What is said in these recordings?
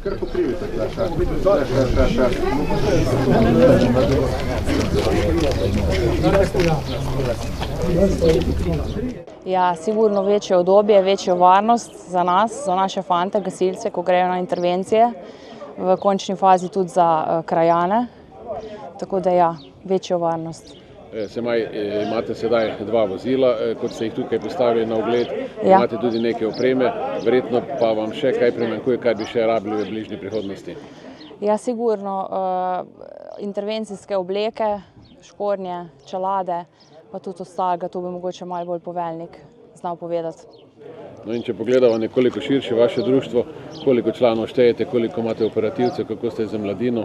Kar pokrivite. Ja, sigurno večje udobje, večjo varnost za nas, za naše fante, gasilce, ko grejo na intervencije, v končni fazi tudi za krajane, tako da ja, večjo varnost. Imate sedaj 2 vozila, kot ste jih tukaj postavili na ogled, imate tudi neke opreme, verjetno pa vam še kaj primanjkuje, kaj bi še rabili v bližnji prihodnosti? Ja, sigurno intervencijske obleke, škornje, čelade, pa tudi ostalega, to bi mogoče malo bolj poveljnik znal povedati. No in če pogledamo nekoliko širše vaše društvo, koliko članov štejete, koliko imate operativcev, kako ste za mladino?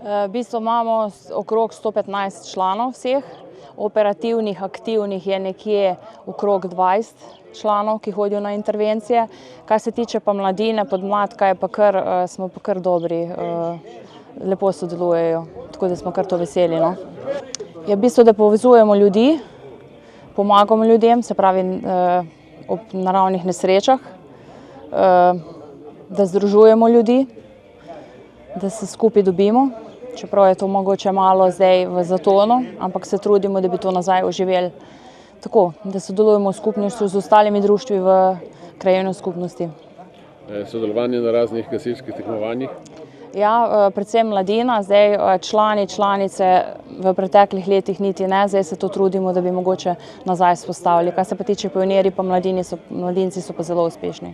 V bistvu imamo okrog 115 članov vseh, operativnih, aktivnih je nekje okrog 20 članov, ki hodijo na intervencije. Kar se tiče pa mladine, podmladka smo pa kar dobri, lepo sodelujejo, tako da smo kar to veseli. No. Je v bistvu, da povezujemo ljudi, pomagamo ljudem, se pravi ob naravnih nesrečah, da združujemo ljudi, da se skupaj dobimo. Čeprav je to mogoče malo zdaj v zatonu, ampak se trudimo, da bi to nazaj oživeli tako, da sodelujemo v skupnosti z ostalimi društvi v krajevni skupnosti. Sodelovanje na raznih gasilskih tekmovanjih? Ja, predvsem mladina, zdaj člani, članice v preteklih letih niti ne, zdaj se to trudimo, da bi mogoče nazaj spostavili. Kar se pa tiče pionirji, pa mladinci so pa zelo uspešni.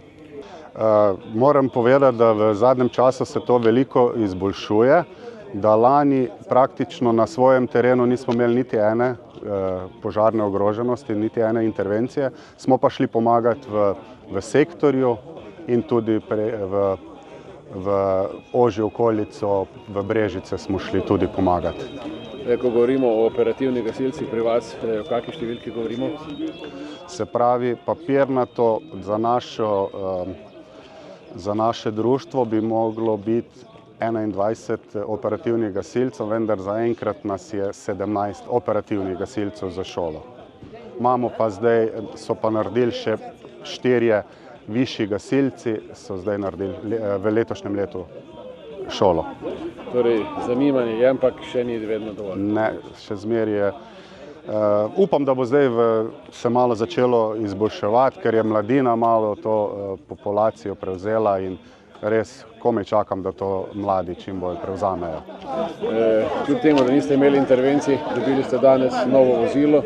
Moram povedati, da v zadnjem času se to veliko izboljšuje, da lani praktično na svojem terenu nismo imeli niti ene požarne ogroženosti, niti ene intervencije, smo pa šli pomagati v sektorju in tudi v ožjo okolico, v Brežice smo šli tudi pomagati. Ko govorimo o operativnih gasilcih pri vas, o kakšni številki govorimo? Se pravi, papirnato za naše društvo bi moglo biti 21 operativnih gasilcev, vendar zaenkrat nas je 17 operativnih gasilcev za šolo. Imamo pa zdaj, so pa naredili še 4 višji gasilci, so zdaj naredili v letošnjem letu šolo. Torej, zanimanje je, ampak še ni vedno dovolj. Ne, še zmeraj je. Upam, da bo zdaj se malo začelo izboljševati, ker je mladina malo to populacijo prevzela in res komaj čakam, da to mladi čim bolj prevzamejo. Kljub temu, da niste imeli intervencij, dobili ste danes novo vozilo.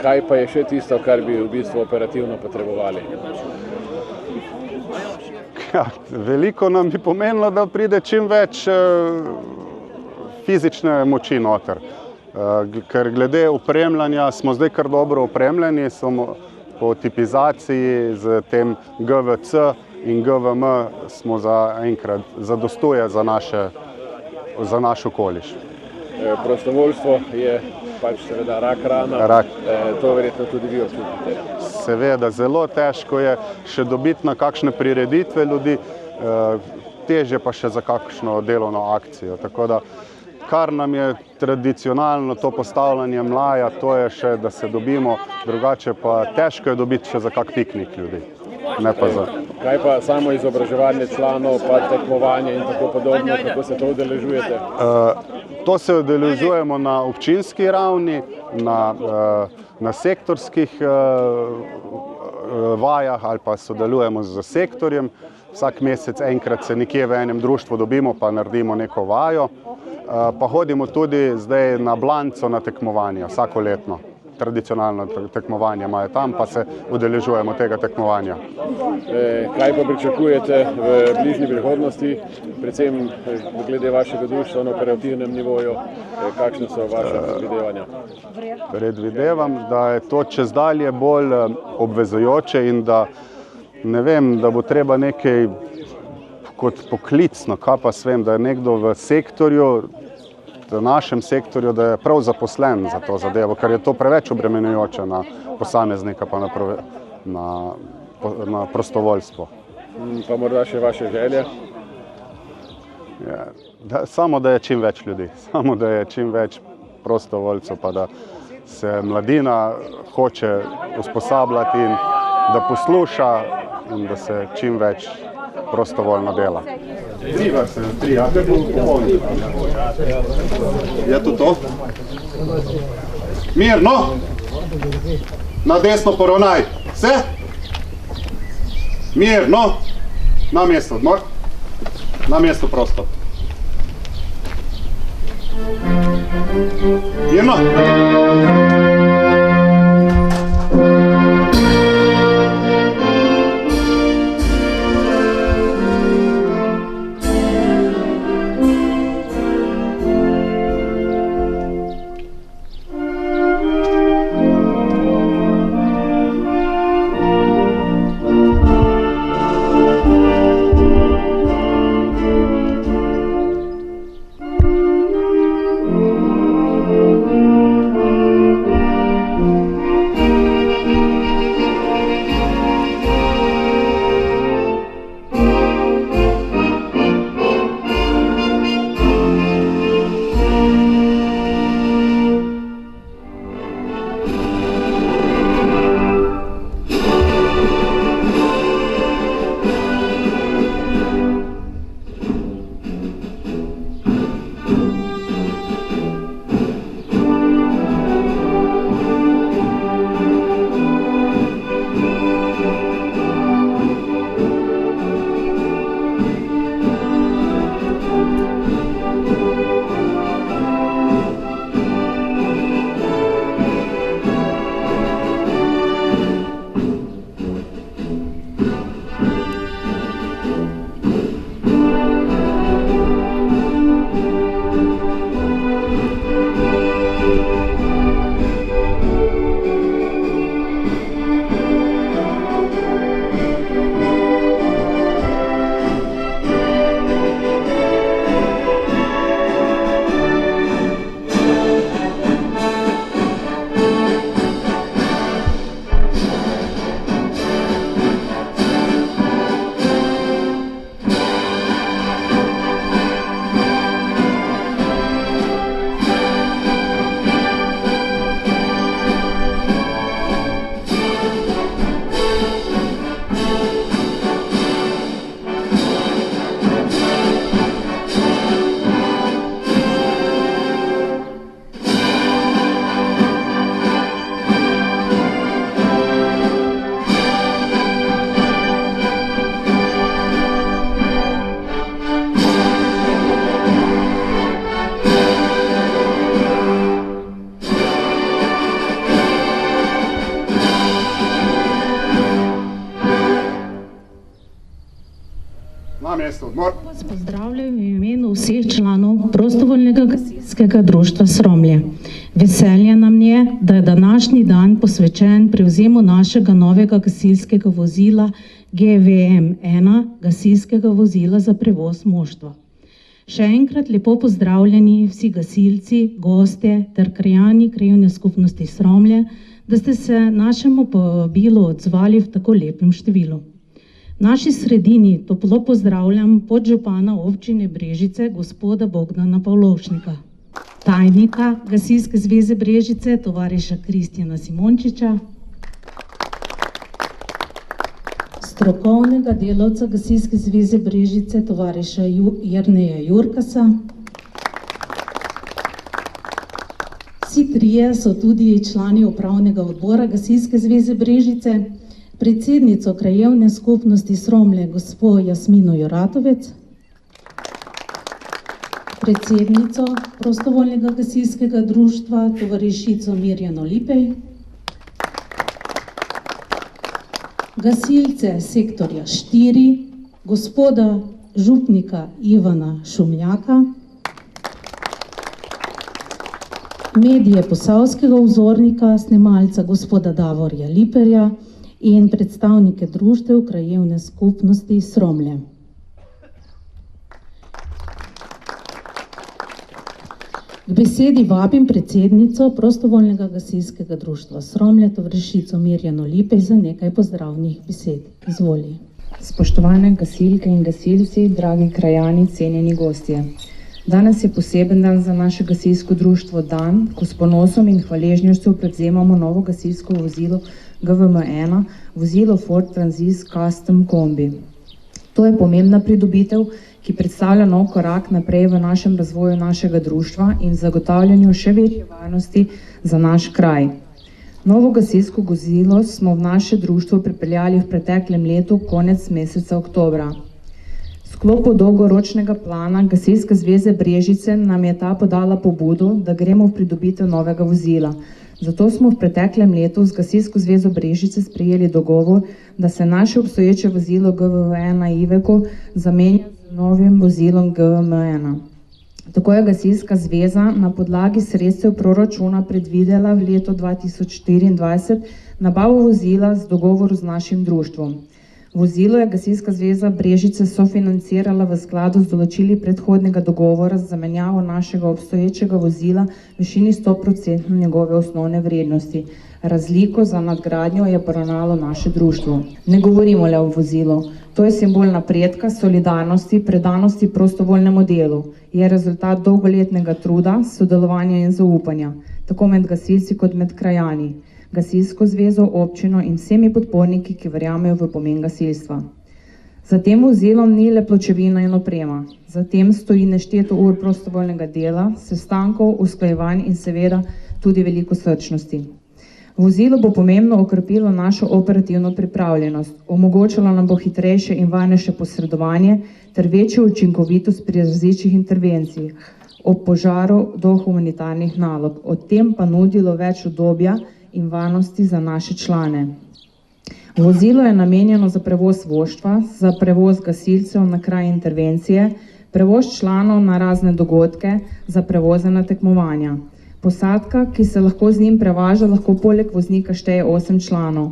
Kaj pa je še tisto, kar bi v bistvu operativno potrebovali? Ja, veliko nam bi pomenilo, da pride čim več fizične moči noter. Ker glede opremljanja smo zdaj kar dobro opremljeni, smo po tipizaciji z tem GVC in GVM smo zaenkrat zadostuje za naš okoliš. Prostovoljstvo je pač seveda rak rana, to verjetno tudi vi občutite. Seveda, zelo težko je še dobiti na kakšne prireditve ljudi, težje pa še za kakšno delovno akcijo. Tako da, kar nam je tradicionalno to postavljanje mlaja, to je še, da se dobimo, drugače pa težko je dobiti še za kak piknik ljudi. Kaj pa samo izobraževanje članov, pa tekmovanje in tako podobno, kako se to udeležujete? To se udeležujemo na občinski ravni, na sektorskih vajah ali pa sodelujemo z sektorjem. Vsak mesec enkrat se nekje v enem društvu dobimo pa naredimo neko vajo. Pa hodimo tudi zdaj na Blanco na tekmovanje, vsakoletno. Tradicionalno tekmovanje imajo tam, pa se udeležujemo tega tekmovanja. Kaj pa pričakujete v bližnji prihodnosti, predvsem glede vašega društva na operativnem nivoju, kakšne so vaše predvidevanja? Predvidevam, da je to čezdalje bolj obvezujoče in da, ne vem, da bo treba nekaj kot poklicno, kaj pa svem, da je nekdo v sektorju, v našem sektorju, da je prav zaposlen za to zadevo, ker je to preveč obremenjujoče na posameznika pa na prostovoljstvo. Pa morda še vaše želje? Samo da je čim več ljudi, samo da je čim več prostovoljcev, pa da se mladina hoče usposabljati in da posluša in da se čim več prostovoljno dela. Je to? Mirno! Na desno poravnaj. Vse? Mirno! Na mesto odmor. Na mesto prosto. Mirno! Vas pozdravljam v imenu vseh članov prostovoljnega gasilskega društva Sromlje. Veselje nam je, da je današnji dan posvečen prevzemu našega novega gasilskega vozila GVM-1, gasilskega vozila za prevoz moštva. Še enkrat lepo pozdravljeni vsi gasilci, gostje ter krajani krajevne skupnosti Sromlje, da ste se našemu povabilu odzvali v tako lepem številu. V naši sredini toplo pozdravljam podžupana občine Brežice, gospoda Bogdana Pavlovšnika, tajnika Gasilske zveze Brežice, tovariša Kristjana Simončiča, strokovnega delavca Gasilske zveze Brežice, tovariša Jerneja Jurkasa. Vsi trije so tudi člani upravnega odbora Gasilske zveze Brežice, predsednico krajevne skupnosti Sromlje, gospo Jasmino Juratovec, predsednico prostovoljnega gasilskega društva, tovarišico Mirjano Lipej, gasilce sektorja 4, gospoda župnika Ivana Šumljaka, medije Posavskega vzornika, snemalca gospoda Davorja Liperja in predstavnike društev krajevne skupnosti Sromlje. K besedi vabim predsednico prostovoljnega gasilskega društva Sromlje, tovarišico Mirjano Lipej, za nekaj pozdravnih besed. Izvoli. Spoštovane gasilke in gasilci, dragi krajani, cenjeni gostje. Danes je poseben dan za naše gasilsko društvo, dan, ko s ponosom in hvaležnostjo prevzemamo novo gasilsko vozilo GVM-1, vozilo Ford Transit Custom kombi. To je pomembna pridobitev, ki predstavlja nov korak naprej v našem razvoju našega društva in zagotavljanju še večje varnosti za naš kraj. Novo gasilsko vozilo smo v naše društvo pripeljali v preteklem letu konec meseca oktobra. V sklopu dolgoročnega plana Gasilske zveze Brežice nam je ta podala pobudo, da gremo v pridobitev novega vozila. Zato smo v preteklem letu z Gasilsko zvezo Brežice sprejeli dogovor, da se naše obstoječe vozilo GVM-1 Iveco zamenja z novim vozilom GVM-1. Tako je Gasilska zveza na podlagi sredstev proračuna predvidela v letu 2024 nabavo vozila z dogovoru z našim društvom. Vozilo je Gasilska zveza Brežice sofinancirala v skladu z določili predhodnega dogovora z zamenjavo našega obstoječega vozila v višini 100% njegove osnovne vrednosti. Razliko za nadgradnjo je poravnalo naše društvo. Ne govorimo le o vozilu. To je simbol napredka, solidarnosti, predanosti prostovoljnemu delu. Je rezultat dolgoletnega truda, sodelovanja in zaupanja, tako med gasilci kot med krajani, Gasilsko zvezo, občino in vsemi podporniki, ki verjamejo v pomen gasilstva. Za tem vozilom ni le pločevina in oprema. Za tem stoji nešteto ur prostovoljnega dela, sestankov, usklajevanj in seveda tudi veliko srčnosti. Vozilo bo pomembno okrepilo našo operativno pripravljenost, omogočalo nam bo hitrejše in varnejše posredovanje ter večjo učinkovitost pri različnih intervencijah, od požarov do humanitarnih nalog, od tem pa nudilo več udobja in varnosti za naše člane. Vozilo je namenjeno za prevoz voštva, za prevoz gasilcev na kraj intervencije, prevoz članov na razne dogodke, za prevoze na tekmovanja. Posadka, ki se lahko z njim prevaža, lahko poleg voznika šteje 8 članov.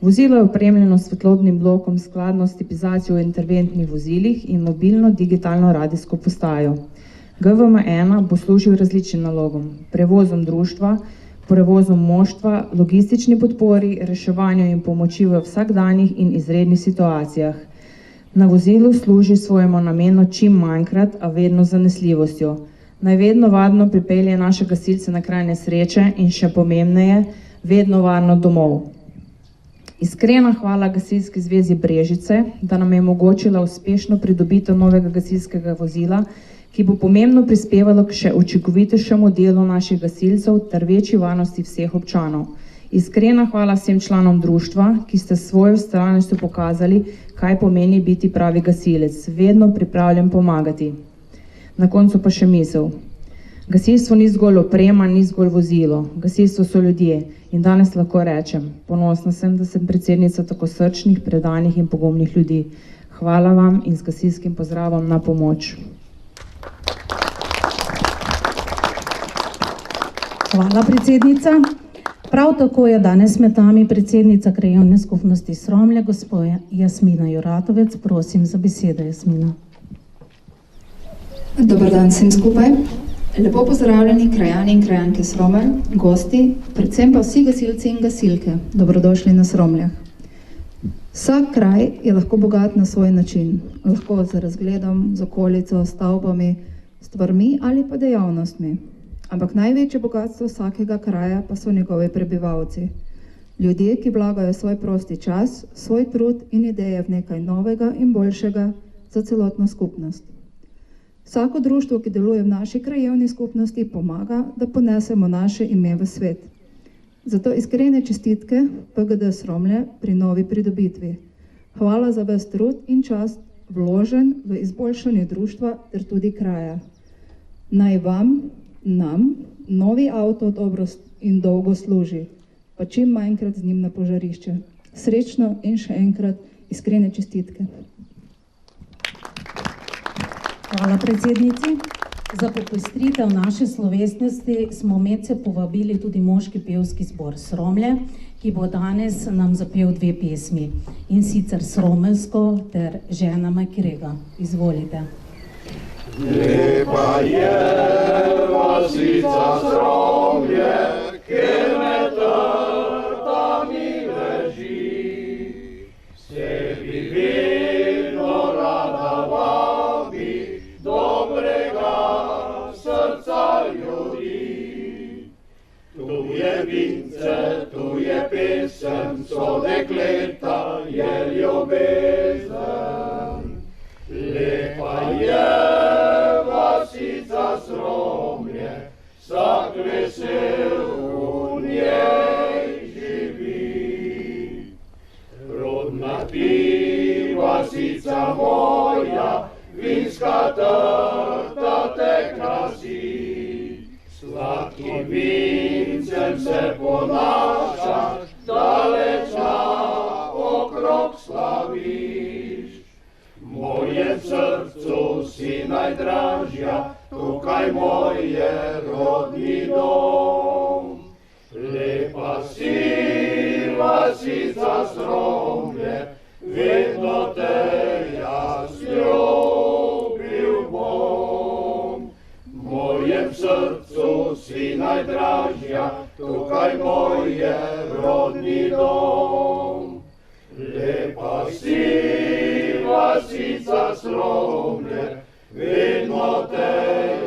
Vozilo je opremljeno s svetlobnim blokom skladno s tipizacijo v interventnih vozilih in mobilno digitalno radijsko postajo. GVM-1 bo služil različnim nalogom, prevozom društva, prevozom moštva, logistični podpori, reševanju in pomoči v vsakdanjih in izrednih situacijah. Na vozilu služi svojemu namenu čim manjkrat, a vedno z zanesljivostjo. Naj vedno varno pripelje naše gasilce na kraj nesreče in še pomembneje, vedno varno domov. Iskrena hvala Gasilski zvezi Brežice, da nam je omogočila uspešno pridobitev novega gasilskega vozila, ki bo pomembno prispevalo k še učinkovitejšemu delu naših gasilcev ter večji varnosti vseh občanov. Iskrena hvala vsem članom društva, ki ste s svojo vztrajnostjo pokazali, kaj pomeni biti pravi gasilec, vedno pripravljen pomagati. Na koncu pa še misel. Gasilstvo ni zgolj oprema, ni zgolj vozilo. Gasilstvo so ljudje in danes lahko rečem, ponosna sem, da sem predsednica tako srčnih, predanih in pogumnih ljudi. Hvala vam in z gasilskim pozdravom na pomoč. Hvala, predsednica. Prav tako je danes med nami predsednica Krajevne skupnosti Sromlje, gospa Jasmina Juratovec. Prosim za besedo, Jasmina. Dober dan vsem skupaj. Lepo pozdravljeni krajani in krajanke Sromelj, gosti, predvsem pa vsi gasilci in gasilke. Dobrodošli na Sromljah. Vsak kraj je lahko bogat na svoj način. Lahko z razgledom, z okolico, stavbami, stvarmi ali pa dejavnostmi. Ampak največje bogatstvo vsakega kraja pa so njegovi prebivalci. Ljudje, ki vlagajo svoj prosti čas, svoj trud in ideje v nekaj novega in boljšega za celotno skupnost. Vsako društvo, ki deluje v naši krajevni skupnosti, pomaga, da ponesemo naše ime v svet. Zato iskrene čestitke PGD Sromlje pri novi pridobitvi. Hvala za ves trud in čas vložen v izboljšanje društva ter tudi kraja. Naj vam, nam, novi avto dobro in dolgo služi, pa čim manjkrat z njim na požarišče. Srečno in še enkrat iskrene čestitke. Hvala predsednici. Za popestritev naše slovesnosti smo medse povabili tudi moški pevski zbor Sromlje, ki bo danes nam zapel 2 pesmi, in sicer Sromeljsko ter Žena Makrega. Izvolite. Lepa je vasica Sromlje, kjer med trtami leži, sebi vedno rada vabi dobrega srca ljudi. Tu je vince, tu je pesem, so dekleta, je ljubezen. vesel v njej živi. Rodna ti, vasica moja, vinska trta te krasi. Sladkim vincem se ponašaš, daleč naokrog slaviš. Mojem srcu si najdražja, tukaj moj je rodni dom. Lepa si, vasica Sromlje, vedno te jaz ljubil bom. Mojem srcu si najdražja, tukaj moj je rodni dom. Lepa si, vasica Sromlje, vedno te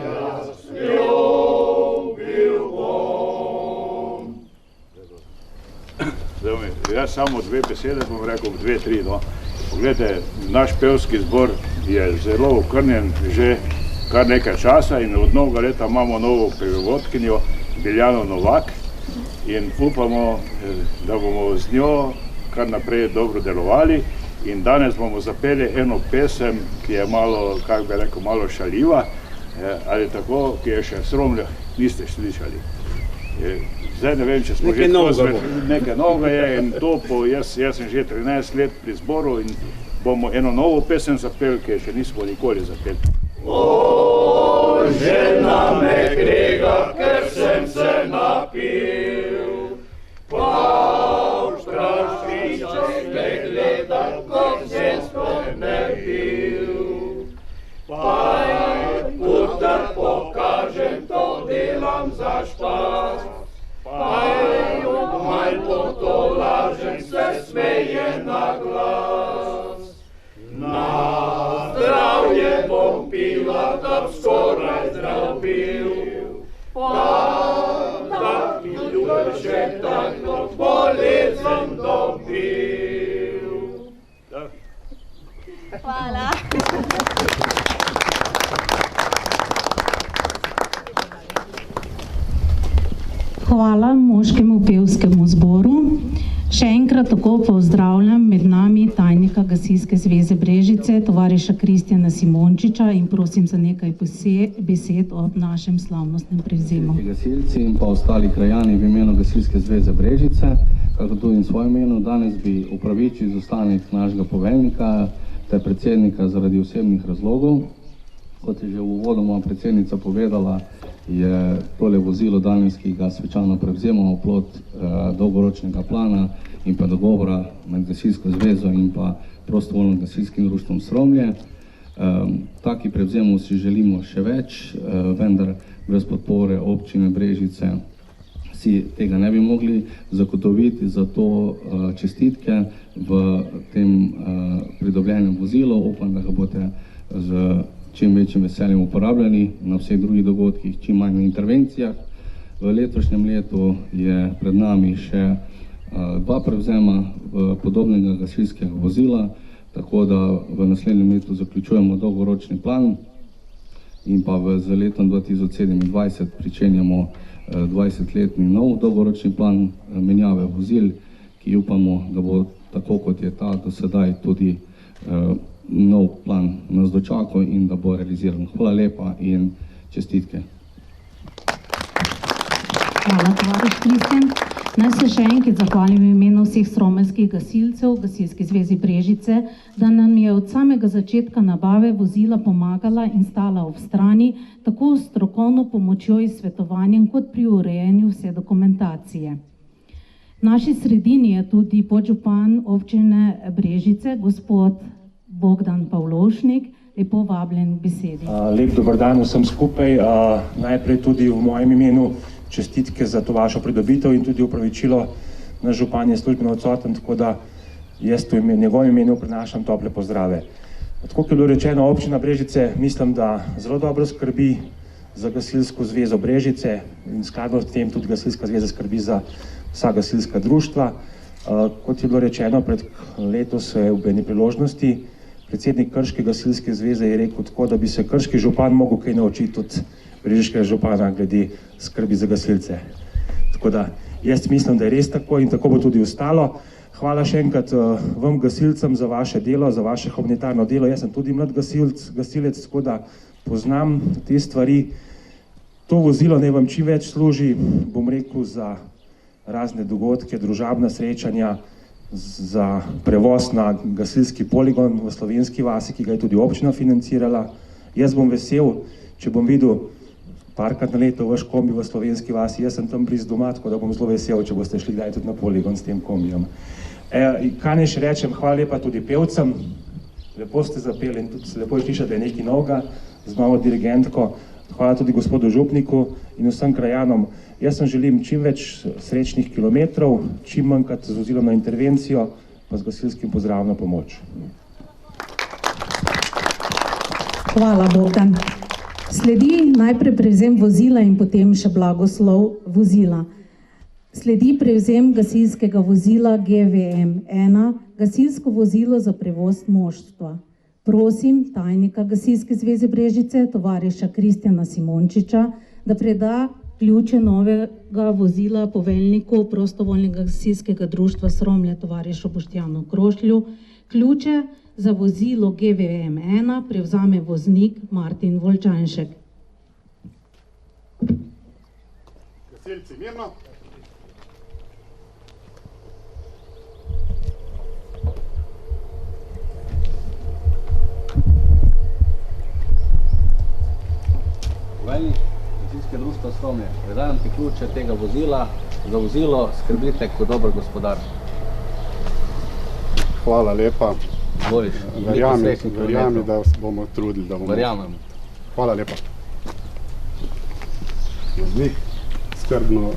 jaz ljubil bom. Jaz samo dve besede bom rekel, dve, tri. Poglejte, naš pevski zbor je zelo okrnjen že kar nekaj časa in od novega leta imamo novo pevovodkinjo Biljano Novak in upamo, da bomo z njo kar naprej dobro delovali. In danes bomo zapeli eno pesem, ki je malo, kako bi rekel, malo šaljiva, ali tako, ki je še Sromlja niste slišali. Zdaj ne vem, če smo že nekaj novega je in to, jaz sem že 13 let pri zboru in bomo eno novo pesem zapeli, ki še nismo nikoli zapeli. O, žena me krega, ker sem se napil, pa v strašniček me gleda, kot sem me pil. Pa puter pokažem, to delam za špas, pa malo potolažem, se smeje na glas. Na zdravje bom pila, da bi skoraj zdrav bil, pa da mi ljubček tako bolezen dobil. Hvala. Hvala moškemu pevskemu zboru. Še enkrat tako pozdravljam med nami tajnika Gasilske zveze Brežice, tovariša Kristjana Simončiča in prosim za nekaj besed o našem slavnostnem prevzemu. Gasilci in pa ostali krajani v imenu Gasilske zveze Brežice, kako tudi in svoje imenu, danes bi upravičil izostanek našega poveljnika ter predsednika zaradi osebnih razlogov. Kot je že uvodoma predsednica povedala, je tole vozilo danes, ki ga svečano prevzemamo, plod dolgoročnega plana in pa dogovora med Gasilsko zvezo in pa prostovoljnim gasilskim društvom Sromlje. Taki prevzemov si želimo še več, vendar brez podpore občine Brežice si tega ne bi mogli zagotoviti, zato čestitke v tem pridobljenem vozilu. Upam, da ga boste z čim večjim veseljem uporabljeni na vseh drugih dogodkih, čim manj na intervencijah. V letošnjem letu je pred nami še dva prevzema podobnega gasilskega vozila, tako da v naslednjem letu zaključujemo dolgoročni plan in pa z letom 2027 pričenjamo 20-letni nov dolgoročni plan menjave vozil, ki upamo, da bo tako, kot je ta do sedaj, tudi nov plan nas dočakal in da bo realiziran. Hvala lepa in čestitke. Hvala, tovariš Kristjan. Naj se še enkrat zahvalim v imenu vseh sromeljskih gasilcev, Gasilske zveze Brežice, da nam je od samega začetka nabave vozila pomagala in stala ob strani, tako s strokovno pomočjo in svetovanjem, kot pri urejanju vse dokumentacije. V naši sredini je tudi podžupan občine Brežice, gospod Bogdan Pavlovšnik, lepo vabljen k besedi. Lep dober dan vsem skupaj. Najprej tudi v mojem imenu čestitke za to vašo pridobitev in tudi opravičilo. Naš župan je službeno odsoten, tako da jaz v njegovem imenu prinašam tople pozdrave. Tako kot je bilo rečeno, občina Brežice mislim, da zelo dobro skrbi za Gasilsko zvezo Brežice in skladno s tem tudi Gasilska zveza skrbi za vsa gasilska društva. Kot je bilo rečeno, pred letos v eni priložnosti predsednik Krške gasilske zveze je rekel tako, da bi se krški župan mogel kaj naučiti od brežiškega župana glede skrbi za gasilce. Tako da jaz mislim, da je res tako in tako bo tudi ostalo. Hvala še enkrat vam gasilcem za vaše delo, za vaše humanitarno delo. Jaz sem tudi mlad gasilec, tako da poznam te stvari. To vozilo naj vam čim več služi, bom rekel, za razne dogodke, družabna srečanja, za prevoz na gasilski poligon v Slovenski vasi, ki ga je tudi občina financirala. Jaz bom vesel, če bom videl parkrat na leto vaš kombi v Slovenski vasi, jaz sem tam blizu doma, tako da bom zelo vesel, če boste šli kdaj tudi na poligon s tem kombijem. Kaj naj še rečem, hvala lepa tudi pevcem, lepo ste zapeli in tudi lepo je slišati, da je nekaj novega z novo dirigentko. Hvala tudi gospodu župniku in vsem krajanom. Jaz vam želim čim več srečnih kilometrov, čim manjkrat z vozilom na intervencijo, pa z gasilskim pozdravom na pomoč. Hvala, Bogdan. Sledi najprej prevzem vozila in potem še blagoslov vozila. Sledi prevzem gasilskega vozila GVM-1, gasilsko vozilo za prevoz moštva. Prosim tajnika Gasilske zveze Brežice, tovariša Kristjana Simončiča, da preda ključe novega vozila poveljniku prostovoljnega gasilskega društva Sromlje, tovarišu Boštjanu Krošlju. Ključe za vozilo GVM-1 prevzame voznik Martin Volčanšek. Gasilci, mirno. Poveljnik gasilskega društva Sromlje, predajam ti ključe tega vozila, za vozilo skrbite kot dober gospodar. Hvala lepa. Verjamem, da se bomo trudili, da bomo. Verjamem. Hvala lepa. Voznik, skrbno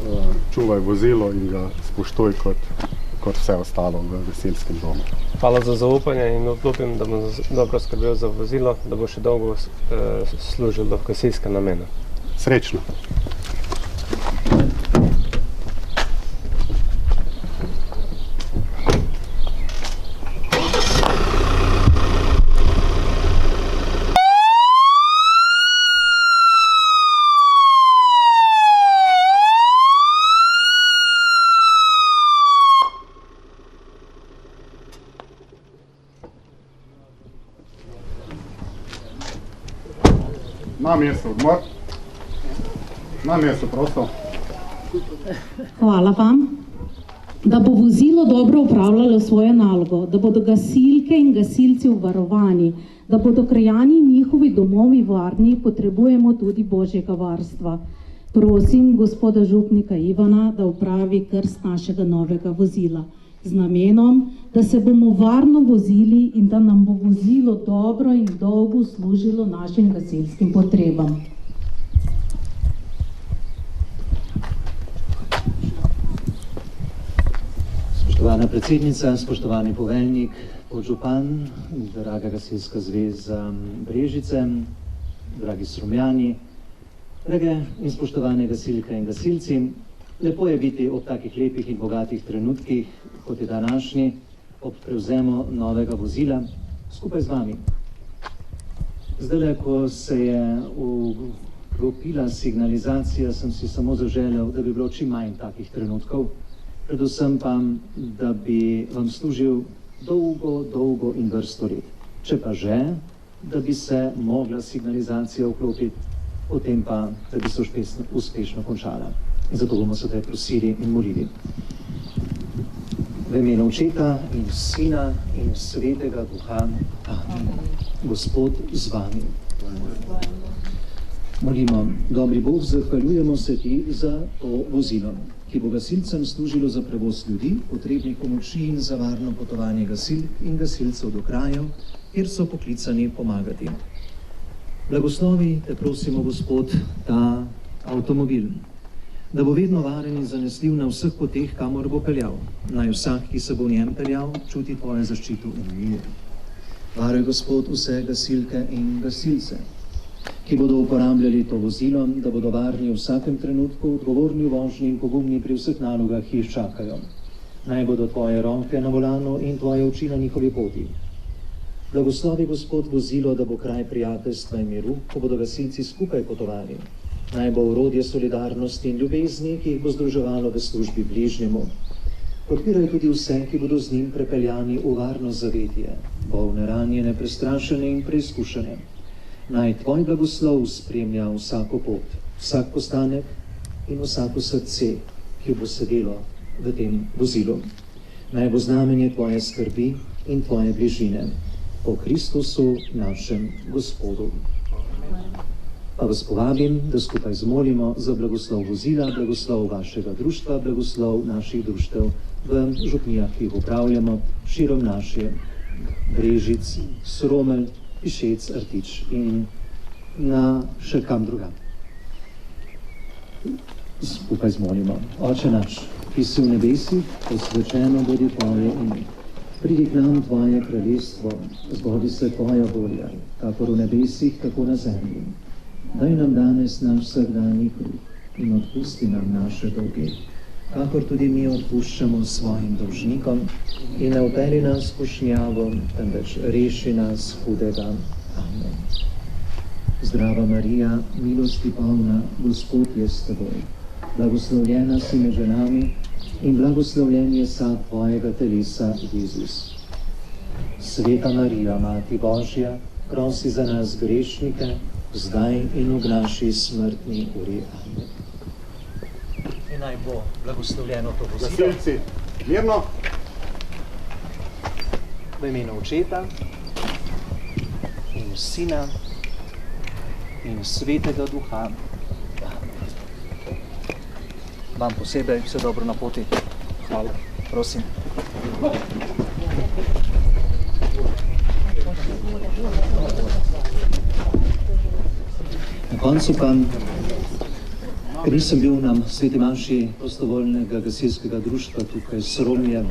čuvaj vozilo in ga spoštuj kot vse ostalo v gasilskem domu. Hvala za zaupanje in obljubim, da bom dobro skrbel za vozilo, da bo še dolgo služilo v gasilske namene. Srečno. Na mesto odmor. Na mesto, prosto. Hvala vam. Da bo vozilo dobro upravljalo svojo nalogo, da bodo gasilke in gasilci varovani, da bodo krajani in njihovi domovi varni, potrebujemo tudi Božjega varstva. Prosim gospoda župnika Ivana, da upravi krst našega novega vozila z namenom, da se bomo varno vozili in da nam bo vozilo dobro in dolgo služilo našim gasilskim potrebam. Spoštovana predsednica, spoštovani poveljnik, podžupan, draga Gasilska zveza Brežice, dragi Sromljani, drage in spoštovane gasilke in gasilci, lepo je biti ob takih lepih in bogatih trenutkih, kot je današnji, ob prevzemu novega vozila, skupaj z vami. Zdaj, ko se je vklopila signalizacija, sem si samo zaželel, da bi bilo čim manj takih trenutkov, predvsem pa, da bi vam služil dolgo in vrsto let. Če pa že, da bi se mogla signalizacija vklopiti, potem pa, da bi se uspešno končala. Zato bomo se zdaj prosili in molili. V imenu Očeta in Sina in Svetega Duha. Amen. Gospod z vami. Molimo, dobri Bog, zahvaljujemo se ti za to vozilo, ki bo gasilcem služilo za prevoz ljudi, potrebnih pomoči in za varno potovanje gasilk in gasilcev do krajev, kjer so poklicani pomagati. Blagoslovi te prosimo, Gospod, ta avtomobil, da bo vedno varen in zanesljiv na vseh poteh, kamor bo peljal. Naj vsak, ki se bo v njem peljal, čuti tvojo zaščito in mir. Varuj, Gospod, vse gasilke in gasilce, ki bodo uporabljali to vozilo, da bodo varni v vsakem trenutku, odgovorni v vožnji in pogumni pri vseh nalogah, ki jih čakajo. Naj bodo tvoje roke na volanu in tvoje oči na njihovi poti. Blagoslovi, Gospod, vozilo, da bo kraj prijateljstva in miru, ko bodo gasilci skupaj potovali. Naj bo orodje solidarnosti in ljubezni, ki jih bo združevalo v službi bližnjemu. Podpiraj tudi vse, ki bodo z njim prepeljani v varno zavetje, bolne, ranjene, prestrašene in preizkušene. Naj tvoj blagoslov spremlja vsako pot, vsak postanek in vsako srce, ki bo sedelo v tem vozilu. Naj bo znamenje tvoje skrbi in tvoje bližine. Po Kristusu, našem Gospodu. Pa vas povabim, da skupaj zmolimo za blagoslov vozila, blagoslov vašega društva, blagoslov naših društev v župnijah, ki jih upravljamo, širom naše Brežic, Sromelj, Pišec, Rtič in na še kam drugam. Skupaj zmolimo. Oče naš, ki si v nebesih, posvečeno bodi tvoje ime. Pridi k nam tvoje kraljestvo, zgodi se tvoja volja, kakor v nebesih, tako na zemlji. Daj nam danes naš vsakdanji kruh in odpusti nam naše dolge, kakor tudi mi odpuščamo svojim dolžnikom, in ne vpelji nas v skušnjavo, temveč reši nas hudega. Amen. Zdrava Marija, milosti polna, Gospod je s teboj. Blagoslovljena si med ženami in blagoslovljen je sad tvojega telesa, Jezus. Sveta Marija, Mati Božja, prosi za nas grešnike, zdaj in v naši smrtni uri. Amen. In naj bo blagoslovljeno to vozilo. Gasilci, mirno. V imenu Očeta in Sina in Svetega Duha. Vam posebej vse dobro na poti. Hvala. Prosim. Na koncu pa, ker nisem bil na sveti maši prostovoljnega gasilskega društva tukaj s Romlje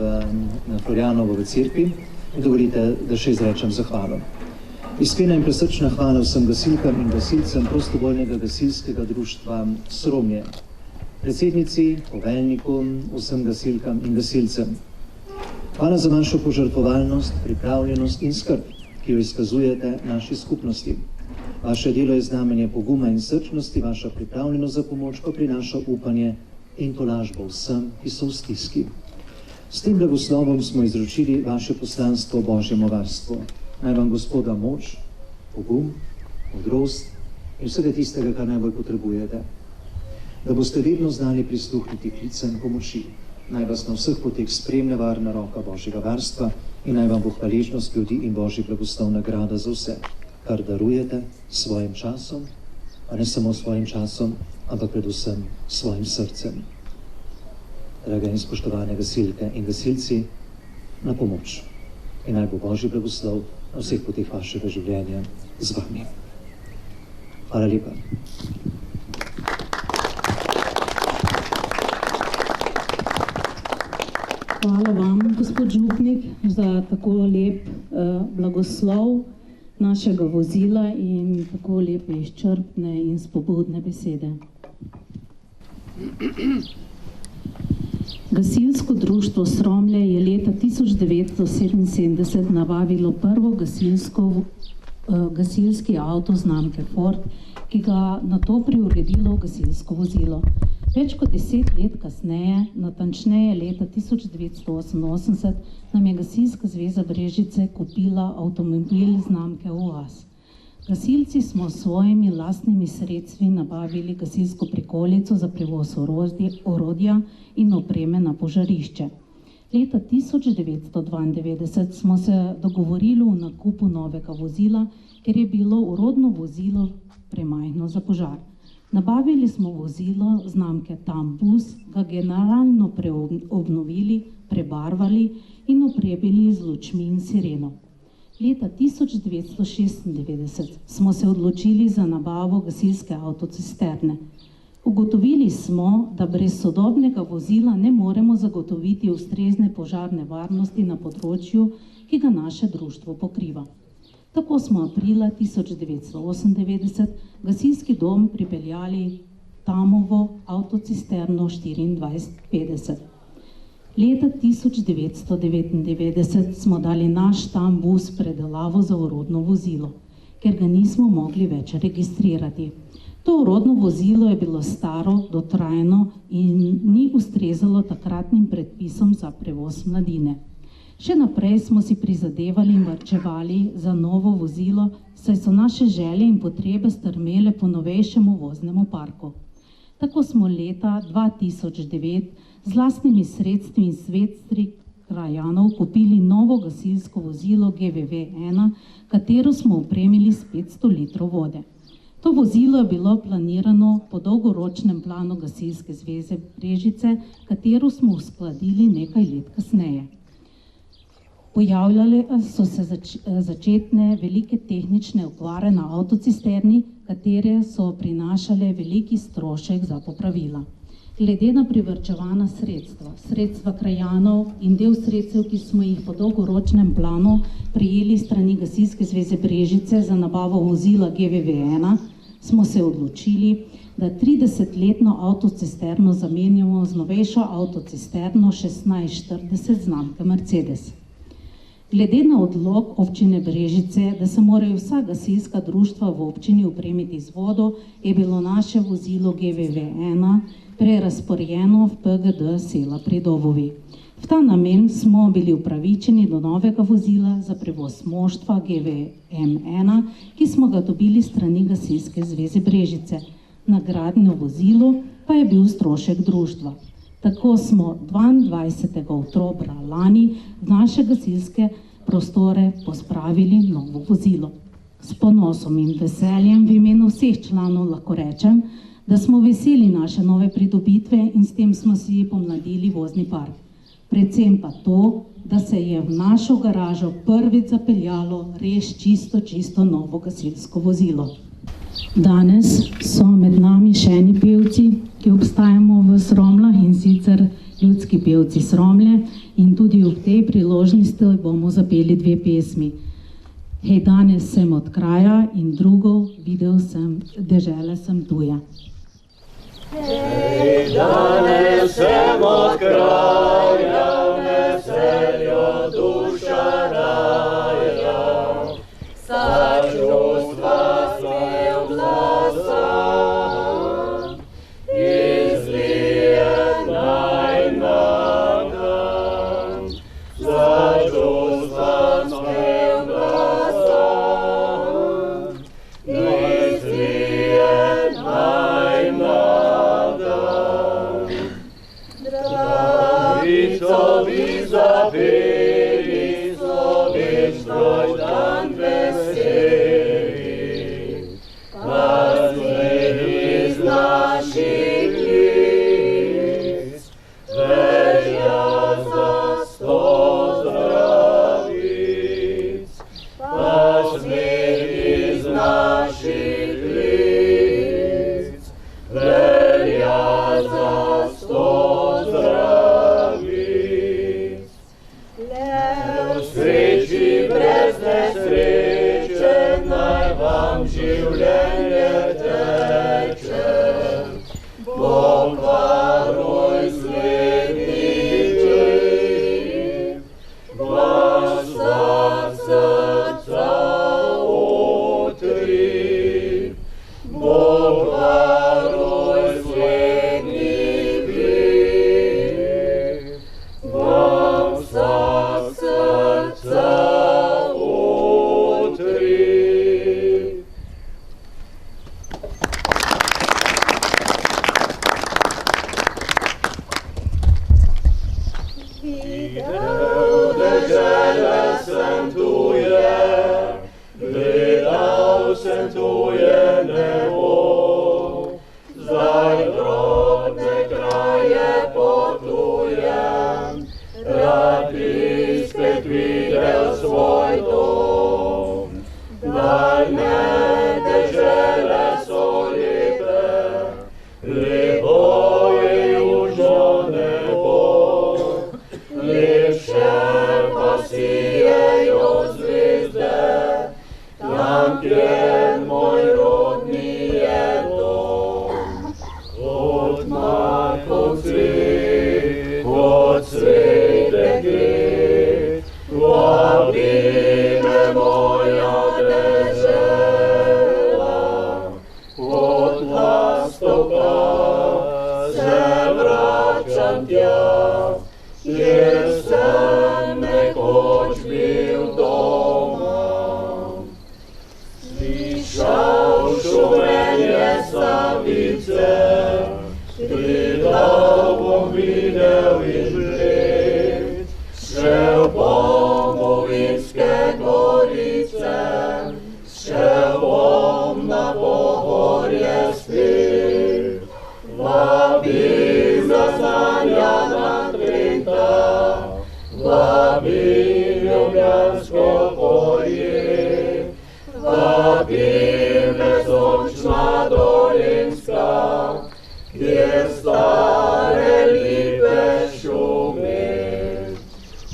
na Florjanovo v cerkvi, dovolite, da še izrečem zahvalo. Iskrena in presrčna hvala vsem gasilkam in gasilcem prostovoljnega gasilskega društva Sromlje, predsednici, poveljniku, vsem gasilkam in gasilcem. Hvala za vašo požrtvovalnost, pripravljenost in skrb, ki jo izkazujete naši skupnosti. Vaše delo je znamenje poguma in srčnosti, vaša pripravljenost za pomoč pa prinaša upanje in tolažbo vsem, ki so v stiski. S tem blagoslovom smo izročili vaše poslanstvo Božjemu varstvu. Naj vam Gospoda moč, pogum, modrost in vsega tistega, kar najbolj potrebujete. Da boste vedno znali prisluhniti klicem pomoči. Naj vas na vseh poteh spremlja varna roka Božjega varstva in naj vam bo hvaležnost ljudi in Božji blagoslov nagrada za vse, kar darujete s svojim časom, a ne samo svojim časom, ampak predvsem svojim srcem. Drage in spoštovane gasilke in gasilci, na pomoč. In naj bo Božji blagoslov na vseh poteh vašega življenja z vami. Hvala lepa. Hvala vam, gospod župnik, za tako lep blagoslov našega vozila in tako lepe, izčrpne in spodbudne besede. Gasilsko društvo Sromlje je leta 1977 nabavilo prvo gasilski avto znamke Ford, ki ga nato preuredilo v gasilsko vozilo. Več kot 10 let kasneje, natančneje leta 1988, nam je Gasilska zveza Brežice kupila avtomobil znamke UAZ. Gasilci smo s svojimi lastnimi sredstvi nabavili gasilsko prikolico za prevoz orodja in opreme na požarišče. Leta 1992 smo se dogovorili o nakupu novega vozila, ker je bilo urodno vozilo premajhno za požar. Nabavili smo vozilo znamke Tambus, ga generalno preobnovili, prebarvali in opremili z lučmi in sireno. Leta 1996 smo se odločili za nabavo gasilske avtocisterne. Ugotovili smo, da brez sodobnega vozila ne moremo zagotoviti ustrezne požarne varnosti na področju, ki ga naše društvo pokriva. Tako smo aprila 1998 gasilski dom pripeljali Tamovo avtocisterno 2450. Leta 1999 smo dali naš Tambus predelavo za orodno vozilo, ker ga nismo mogli več registrirati. To orodno vozilo je bilo staro, dotrajano in ni ustrezalo takratnim predpisom za prevoz mladine. Še naprej smo si prizadevali in varčevali za novo vozilo, saj so naše želje in potrebe strmele po novejšemu voznemu parku. Tako smo leta 2009 z lastnimi sredstvi in sredstvi krajanov kupili novo gasilsko vozilo GVV-1, katero smo opremili s 500 litrov vode. To vozilo je bilo planirano po dolgoročnem planu Gasilske zveze Brežice, katero smo uskladili nekaj let kasneje. Pojavljale so se začetne velike tehnične okvare na avtocisterni, katere so prinašale veliki strošek za popravila. Glede na privarčevana sredstva krajanov in del sredstev, ki smo jih po dolgoročnem planu prejeli strani Gasilske zveze Brežice za nabavo vozila GVV-1, smo se odločili, da 30-letno avtocisterno zamenjamo z novejšo avtocisterno 1640 znamke Mercedes. Glede na odlok občine Brežice, da se morajo vsa gasilska društva v občini opremiti z vodo, je bilo naše vozilo GVV-1 prerazporejeno v PGD sela pri Dobovi. V ta namen smo bili upravičeni do novega vozila za prevoz moštva GVM-1, ki smo ga dobili strani Gasilske zveze Brežice. Nagradno vozilo pa je bil strošek društva. Tako smo 22. oktobra lani v naše gasilske prostore pospravili novo vozilo. S ponosom in veseljem v imenu vseh članov lahko rečem, da smo veseli naše nove pridobitve in s tem smo si pomladili vozni park. Predvsem pa to, da se je v našo garažo prvič zapeljalo res čisto novo gasilsko vozilo. Danes so med nami še eni pevci, ki obstajamo v Sromljah, in sicer ljudski pevci Sromlje, in tudi ob tej priložnosti bomo zapeli dve pesmi. Hej, danes sem od kraja in drugo, videl sem, dežele sem tuja. Hej, danes sem od kraja, veseljo duša raja, sa čustva spev glasa, izlije naj na dan, za čustva spev glasa, izlije naj na dan. Dragico bi zapeli, slovečnoj dan veseli, nasmeh iz naših lic, velja za 100 zdravic. Nasmeh iz naših lic, velja za 100 zdravic. V sreči brez nesreče, naj vam življenje teče. Bog varuj sledniki, glasa srca utri. Bog varuj sledniki, glasa srca utri. Videl dežele sem tuje, gledal sem tuje nebo, zdaj rodne kraje potujem, rad bi spet videl svoj dom. Daljne dežele so lepe, lepo je južno nebo, lepše pa sijejo zvezde, tam kjer moj rodni lastovka, se vračam tja, kjer sem nekoč bil doma. Slišal šumenje Savice, Triglav bom videl in žled, šel bom v Vinske gorice, šel bom na Pohorje spet. Vabim naznanjana Trenta, vabim Ljubljansko polje, vabim nesončna Dolenjska, kjer stare lipe šume.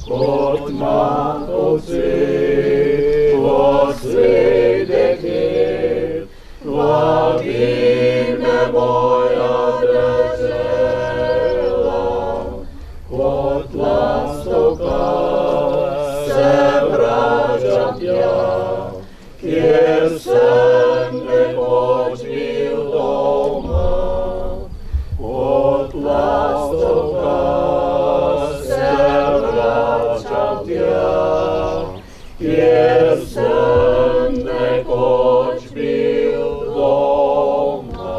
Kot makovci od svej deklet, vabim me moja dežela. Kot lastovka se vračam tja, kjer sem nekoč bil doma. Kot lastovka se vračam tja, kjer sem nekoč bil doma.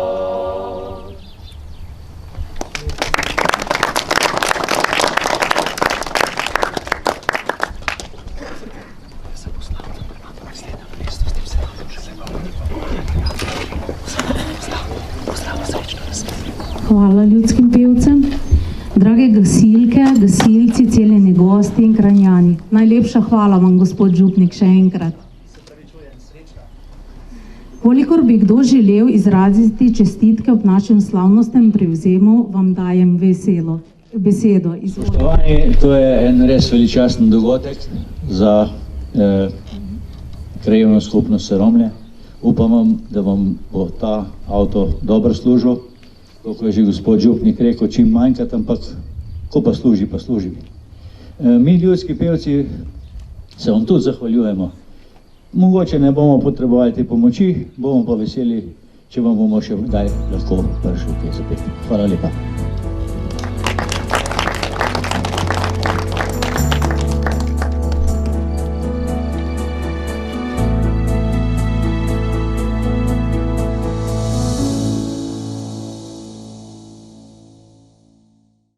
Hvala ljudskim pevcem. Drage gasilke, gasilci, celjeni gosti in krajani. Najlepša hvala vam, gospod župnik, še enkrat. Kolikor bi kdo želel izraziti čestitke ob našem slavnostnem prevzemu, vam dajem besedo. Spoštovani, to je en res veličasten dogodek za krajevno skupnost Seromlje. Upam, da vam bo ta avto dobro služil. Kako je že gospod župnik rekel, čim manjkati, ampak ko pa služi, pa služi. Mi ljudski pevci se vam tudi zahvaljujemo. Mogoče ne bomo potrebovali te pomoči, bomo pa veseli, če vam bomo še kdaj lahko prišli kaj zapeti. Hvala lepa.